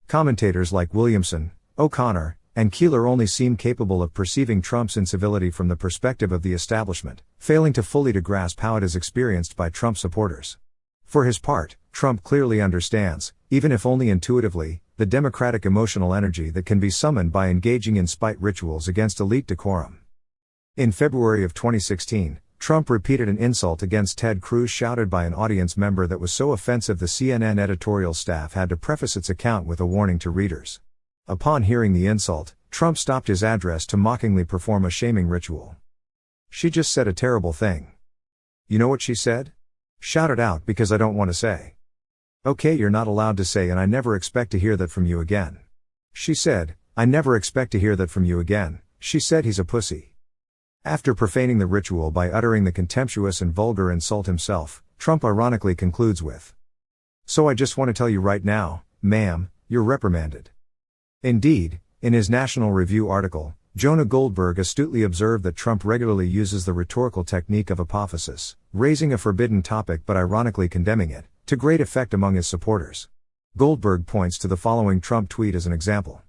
Commentators like Williamson, O'Connor, and Keillor only seem capable of perceiving Trump's incivility from the perspective of the establishment, failing to fully grasp how it is experienced by Trump supporters. For his part, Trump clearly understands, even if only intuitively, the democratic emotional energy that can be summoned by engaging in spite rituals against elite decorum. In February of 2016, Trump repeated an insult against Ted Cruz shouted by an audience member that was so offensive the CNN editorial staff had to preface its account with a warning to readers. Upon hearing the insult, Trump stopped his address to mockingly perform a shaming ritual. "She just said a terrible thing. You know what she said? Shout it out because I don't want to say." "Okay, you're not allowed to say and I never expect to hear that from you again." She said, "I never expect to hear that from you again." She said he's a pussy. After profaning the ritual by uttering the contemptuous and vulgar insult himself, Trump ironically concludes with, "So I just want to tell you right now, ma'am, you're reprimanded." Indeed, in his National Review article, Jonah Goldberg astutely observed that Trump regularly uses the rhetorical technique of apophasis, raising a forbidden topic but ironically condemning it, to great effect among his supporters. Goldberg points to the following Trump tweet as an example.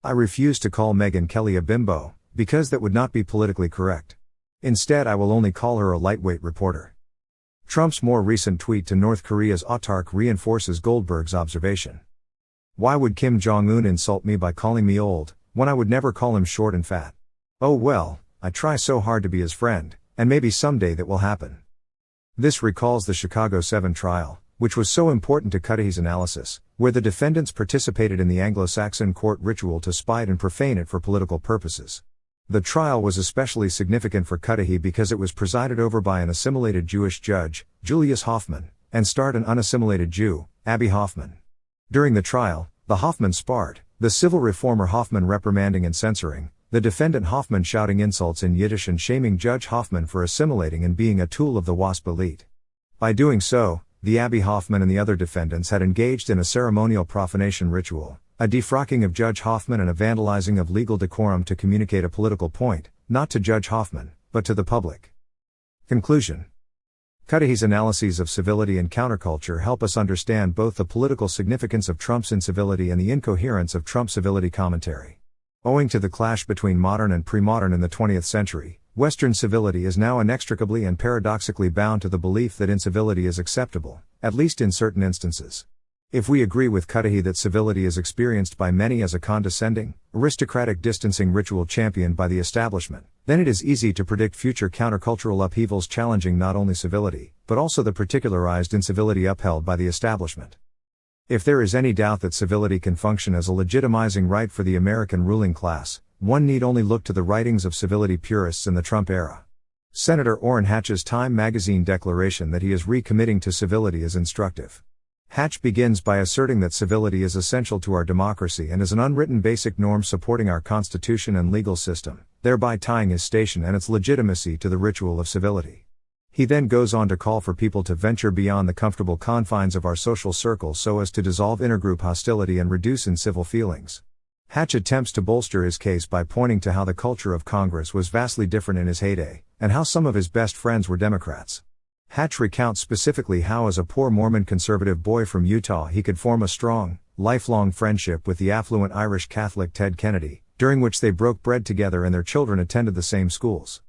"I refuse to call Megyn Kelly a bimbo, because that would not be politically correct. Instead I will only call her a lightweight reporter." Trump's more recent tweet to North Korea's autarch reinforces Goldberg's observation. "Why would Kim Jong-un insult me by calling me old, when I would never call him short and fat? Oh well, I try so hard to be his friend, and maybe someday that will happen." This recalls the Chicago 7 trial, which was so important to Cudahy's analysis, where the defendants participated in the Anglo-Saxon court ritual to spite and profane it for political purposes. The trial was especially significant for Cudahy because it was presided over by an assimilated Jewish judge, Julius Hoffman, and starred an unassimilated Jew, Abby Hoffman. During the trial, the Hoffman sparred, the civil reformer Hoffman reprimanding and censoring, the defendant Hoffman shouting insults in Yiddish and shaming Judge Hoffman for assimilating and being a tool of the WASP elite. By doing so, the Abby Hoffman and the other defendants had engaged in a ceremonial profanation ritual, a defrocking of Judge Hoffman and a vandalizing of legal decorum to communicate a political point, not to Judge Hoffman, but to the public. Conclusion. Cudahy's analyses of civility and counterculture help us understand both the political significance of Trump's incivility and the incoherence of Trump's civility commentary. Owing to the clash between modern and pre-modern in the 20th century, Western civility is now inextricably and paradoxically bound to the belief that incivility is acceptable, at least in certain instances. If we agree with Cudahy that civility is experienced by many as a condescending, aristocratic distancing ritual championed by the establishment, then it is easy to predict future countercultural upheavals challenging not only civility, but also the particularized incivility upheld by the establishment. If there is any doubt that civility can function as a legitimizing right for the American ruling class, one need only look to the writings of civility purists in the Trump era. Senator Orrin Hatch's Time magazine declaration that he is recommitting to civility is instructive. Hatch begins by asserting that civility is essential to our democracy and is an unwritten basic norm supporting our constitution and legal system, thereby tying his station and its legitimacy to the ritual of civility. He then goes on to call for people to venture beyond the comfortable confines of our social circles so as to dissolve intergroup hostility and reduce incivil feelings. Hatch attempts to bolster his case by pointing to how the culture of Congress was vastly different in his heyday, and how some of his best friends were Democrats. Hatch recounts specifically how as a poor Mormon conservative boy from Utah he could form a strong, lifelong friendship with the affluent Irish Catholic Ted Kennedy, during which they broke bread together and their children attended the same schools.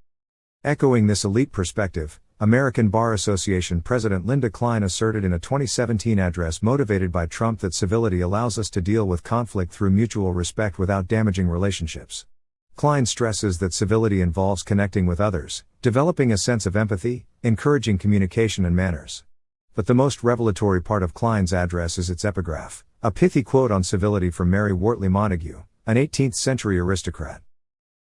Echoing this elite perspective, American Bar Association President Linda Klein asserted in a 2017 address motivated by Trump that civility allows us to deal with conflict through mutual respect without damaging relationships. Klein stresses that civility involves connecting with others, developing a sense of empathy, encouraging communication and manners. But the most revelatory part of Klein's address is its epigraph, a pithy quote on civility from Mary Wortley Montagu, an 18th-century aristocrat.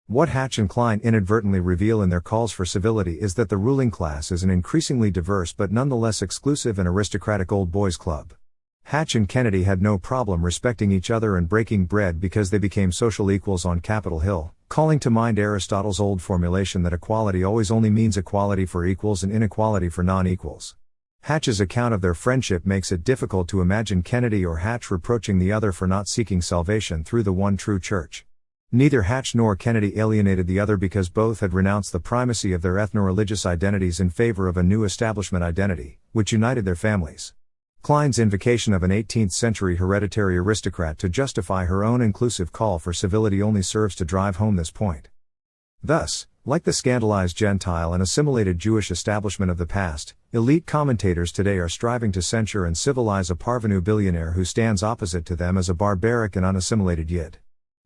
What Hatch and Klein inadvertently reveal in their calls for civility is that the ruling class is an increasingly diverse but nonetheless exclusive and aristocratic old boys club. Hatch and Kennedy had no problem respecting each other and breaking bread because they became social equals on Capitol Hill, calling to mind Aristotle's old formulation that equality always only means equality for equals and inequality for non-equals. Hatch's account of their friendship makes it difficult to imagine Kennedy or Hatch reproaching the other for not seeking salvation through the one true church. Neither Hatch nor Kennedy alienated the other because both had renounced the primacy of their ethno-religious identities in favor of a new establishment identity, which united their families. Klein's invocation of an 18th-century hereditary aristocrat to justify her own inclusive call for civility only serves to drive home this point. Thus, like the scandalized Gentile and assimilated Jewish establishment of the past, elite commentators today are striving to censure and civilize a parvenu billionaire who stands opposite to them as a barbaric and unassimilated Yid.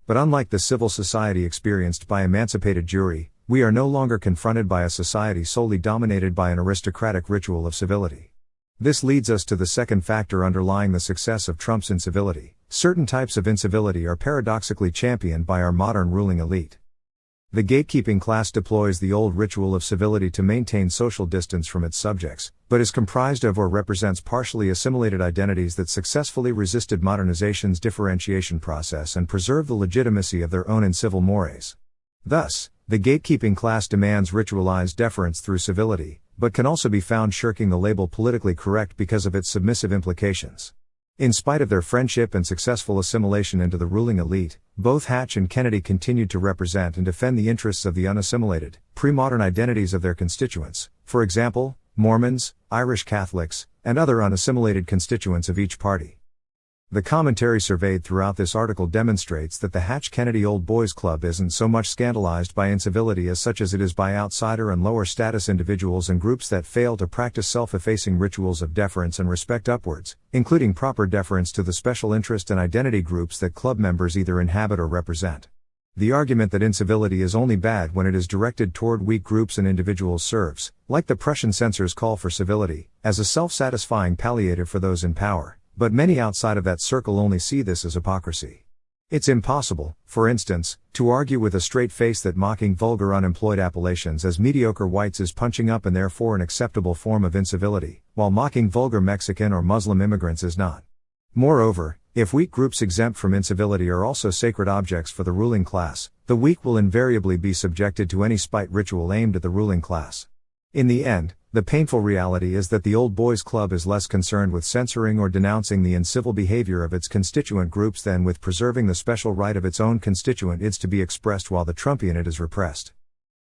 But unlike the civil society experienced by emancipated Jewry, we are no longer confronted by a society solely dominated by an aristocratic ritual of civility. This leads us to the second factor underlying the success of Trump's incivility. Certain types of incivility are paradoxically championed by our modern ruling elite. The gatekeeping class deploys the old ritual of civility to maintain social distance from its subjects, but is comprised of or represents partially assimilated identities that successfully resisted modernization's differentiation process and preserve the legitimacy of their own incivil mores. Thus, the gatekeeping class demands ritualized deference through civility, but can also be found shirking the label politically correct because of its submissive implications. In spite of their friendship and successful assimilation into the ruling elite, both Hatch and Kennedy continued to represent and defend the interests of the unassimilated, pre-modern identities of their constituents, for example, Mormons, Irish Catholics, and other unassimilated constituents of each party. The commentary surveyed throughout this article demonstrates that the Hatch-Kennedy Old Boys Club isn't so much scandalized by incivility as such as it is by outsider and lower status individuals and groups that fail to practice self-effacing rituals of deference and respect upwards, including proper deference to the special interest and identity groups that club members either inhabit or represent. The argument that incivility is only bad when it is directed toward weak groups and individuals serves, like the Prussian censors' call for civility, as a self-satisfying palliative for those in power. But many outside of that circle only see this as hypocrisy. It's impossible, for instance, to argue with a straight face that mocking vulgar unemployed Appalachians as mediocre whites is punching up and therefore an acceptable form of incivility, while mocking vulgar Mexican or Muslim immigrants is not. Moreover, if weak groups exempt from incivility are also sacred objects for the ruling class, the weak will invariably be subjected to any spite ritual aimed at the ruling class. In the end, the painful reality is that the Old Boys Club is less concerned with censoring or denouncing the uncivil behavior of its constituent groups than with preserving the special right of its own constituent ids to be expressed while the Trumpian it is repressed.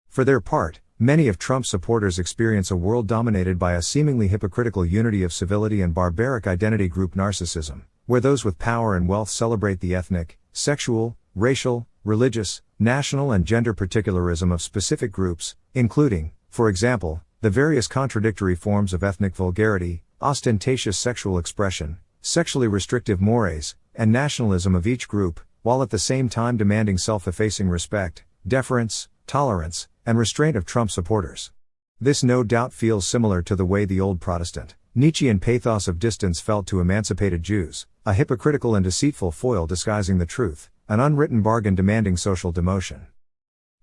For their part, many of Trump's supporters experience a world dominated by a seemingly hypocritical unity of civility and barbaric identity group narcissism, where those with power and wealth celebrate the ethnic, sexual, racial, religious, national and gender particularism of specific groups, including, for example, the various contradictory forms of ethnic vulgarity, ostentatious sexual expression, sexually restrictive mores, and nationalism of each group, while at the same time demanding self-effacing respect, deference, tolerance, and restraint of Trump supporters. This no doubt feels similar to the way the old Protestant, Nietzschean pathos of distance felt to emancipated Jews, a hypocritical and deceitful foil disguising the truth, an unwritten bargain demanding social demotion.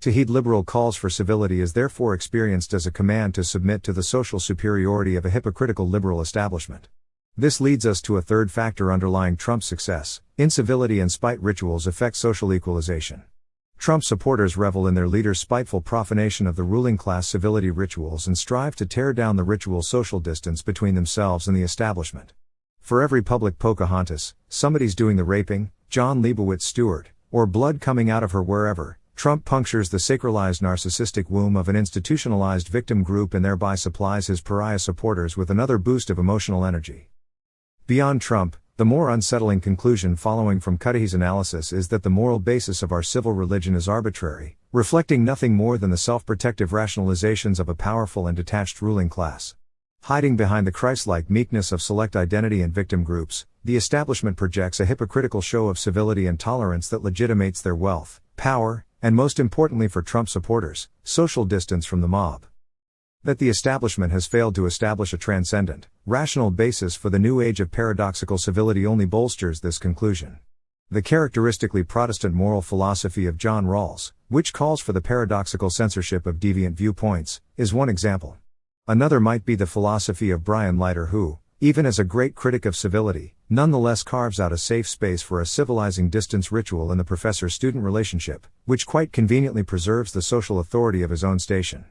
To heed liberal calls for civility is therefore experienced as a command to submit to the social superiority of a hypocritical liberal establishment. This leads us to a third factor underlying Trump's success: incivility and spite rituals affect social equalization. Trump supporters revel in their leader's spiteful profanation of the ruling class civility rituals and strive to tear down the ritual social distance between themselves and the establishment. For every public Pocahontas, somebody's doing the raping, John Leibowitz Stewart, or blood coming out of her wherever, Trump punctures the sacralized narcissistic womb of an institutionalized victim group and thereby supplies his pariah supporters with another boost of emotional energy. Beyond Trump, the more unsettling conclusion following from Cudahy's analysis is that the moral basis of our civil religion is arbitrary, reflecting nothing more than the self-protective rationalizations of a powerful and detached ruling class. Hiding behind the Christ-like meekness of select identity and victim groups, the establishment projects a hypocritical show of civility and tolerance that legitimates their wealth, power, and most importantly for Trump supporters, social distance from the mob. That the establishment has failed to establish a transcendent, rational basis for the new age of paradoxical civility only bolsters this conclusion. The characteristically Protestant moral philosophy of John Rawls, which calls for the paradoxical censorship of deviant viewpoints, is one example. Another might be the philosophy of Brian Leiter, who, even as a great critic of civility, nonetheless carves out a safe space for a civilizing distance ritual in the professor-student relationship, which quite conveniently preserves the social authority of his own station.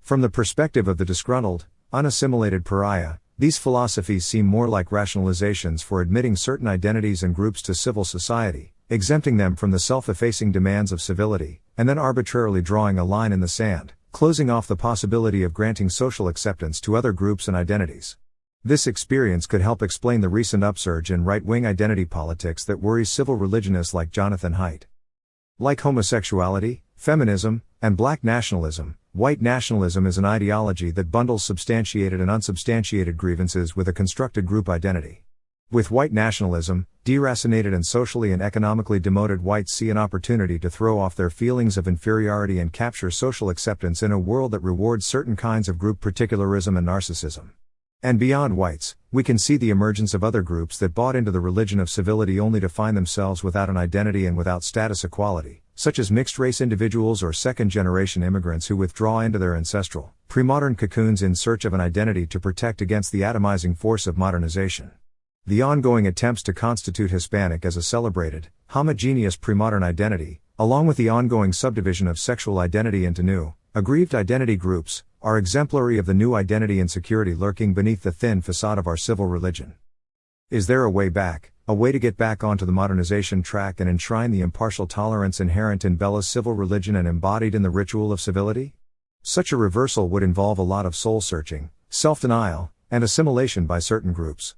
From the perspective of the disgruntled, unassimilated pariah, these philosophies seem more like rationalizations for admitting certain identities and groups to civil society, exempting them from the self-effacing demands of civility, and then arbitrarily drawing a line in the sand, closing off the possibility of granting social acceptance to other groups and identities. This experience could help explain the recent upsurge in right-wing identity politics that worries civil religionists like Jonathan Haidt. Like homosexuality, feminism, and black nationalism, white nationalism is an ideology that bundles substantiated and unsubstantiated grievances with a constructed group identity. With white nationalism, deracinated and socially and economically demoted whites see an opportunity to throw off their feelings of inferiority and capture social acceptance in a world that rewards certain kinds of group particularism and narcissism. And beyond whites, we can see the emergence of other groups that bought into the religion of civility only to find themselves without an identity and without status equality, such as mixed-race individuals or second-generation immigrants who withdraw into their ancestral, pre-modern cocoons in search of an identity to protect against the atomizing force of modernization. The ongoing attempts to constitute Hispanic as a celebrated, homogeneous pre-modern identity, along with the ongoing subdivision of sexual identity into new, aggrieved identity groups, are exemplary of the new identity insecurity lurking beneath the thin facade of our civil religion. Is there a way back, a way to get back onto the modernization track and enshrine the impartial tolerance inherent in Bella's civil religion and embodied in the ritual of civility? Such a reversal would involve a lot of soul-searching, self-denial, and assimilation by certain groups.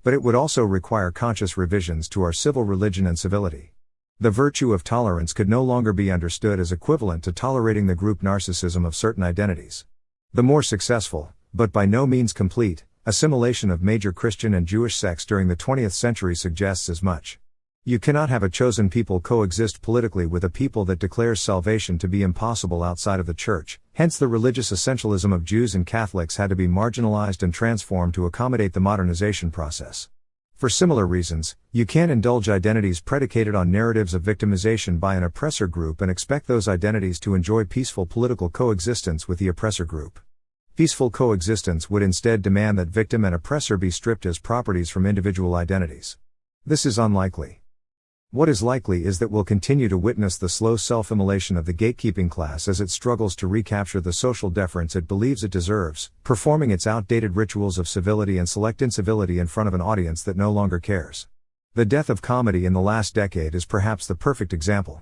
But it would also require conscious revisions to our civil religion and civility. The virtue of tolerance could no longer be understood as equivalent to tolerating the group narcissism of certain identities. The more successful, but by no means complete, assimilation of major Christian and Jewish sects during the 20th century suggests as much. You cannot have a chosen people coexist politically with a people that declares salvation to be impossible outside of the church, hence the religious essentialism of Jews and Catholics had to be marginalized and transformed to accommodate the modernization process. For similar reasons, you can't indulge identities predicated on narratives of victimization by an oppressor group and expect those identities to enjoy peaceful political coexistence with the oppressor group. Peaceful coexistence would instead demand that victim and oppressor be stripped as properties from individual identities. This is unlikely. What is likely is that we'll continue to witness the slow self-immolation of the gatekeeping class as it struggles to recapture the social deference it believes it deserves, performing its outdated rituals of civility and select incivility in front of an audience that no longer cares. The death of comedy in the last decade is perhaps the perfect example.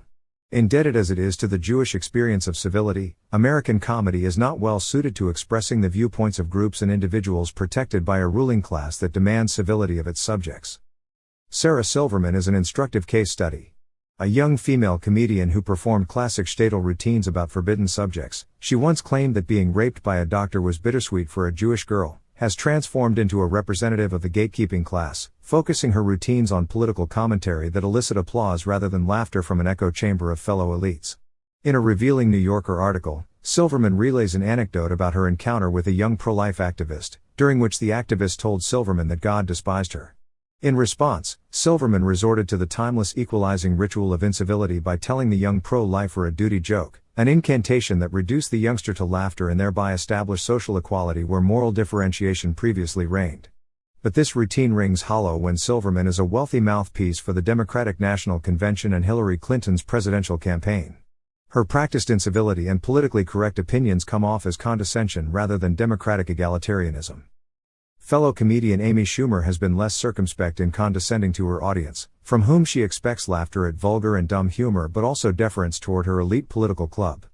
Indebted as it is to the Jewish experience of civility, American comedy is not well suited to expressing the viewpoints of groups and individuals protected by a ruling class that demands civility of its subjects. Sarah Silverman is an instructive case study. A young female comedian who performed classic shtetl routines about forbidden subjects, she once claimed that being raped by a doctor was bittersweet for a Jewish girl, has transformed into a representative of the gatekeeping class, focusing her routines on political commentary that elicit applause rather than laughter from an echo chamber of fellow elites. In a revealing New Yorker article, Silverman relays an anecdote about her encounter with a young pro-life activist, during which the activist told Silverman that God despised her. In response, Silverman resorted to the timeless equalizing ritual of incivility by telling the young pro-lifer a duty joke, an incantation that reduced the youngster to laughter and thereby established social equality where moral differentiation previously reigned. But this routine rings hollow when Silverman is a wealthy mouthpiece for the Democratic National Convention and Hillary Clinton's presidential campaign. Her practiced incivility and politically correct opinions come off as condescension rather than democratic egalitarianism. Fellow comedian Amy Schumer has been less circumspect in condescending to her audience, from whom she expects laughter at vulgar and dumb humor but also deference toward her elite political club.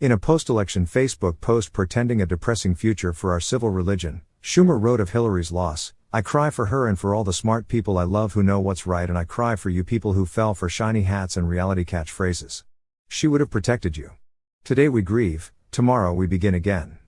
In a post-election Facebook post pretending a depressing future for our civil religion, Schumer wrote of Hillary's loss, "I cry for her and for all the smart people I love who know what's right, and I cry for you people who fell for shiny hats and reality catchphrases. She would have protected you. Today we grieve, tomorrow we begin again."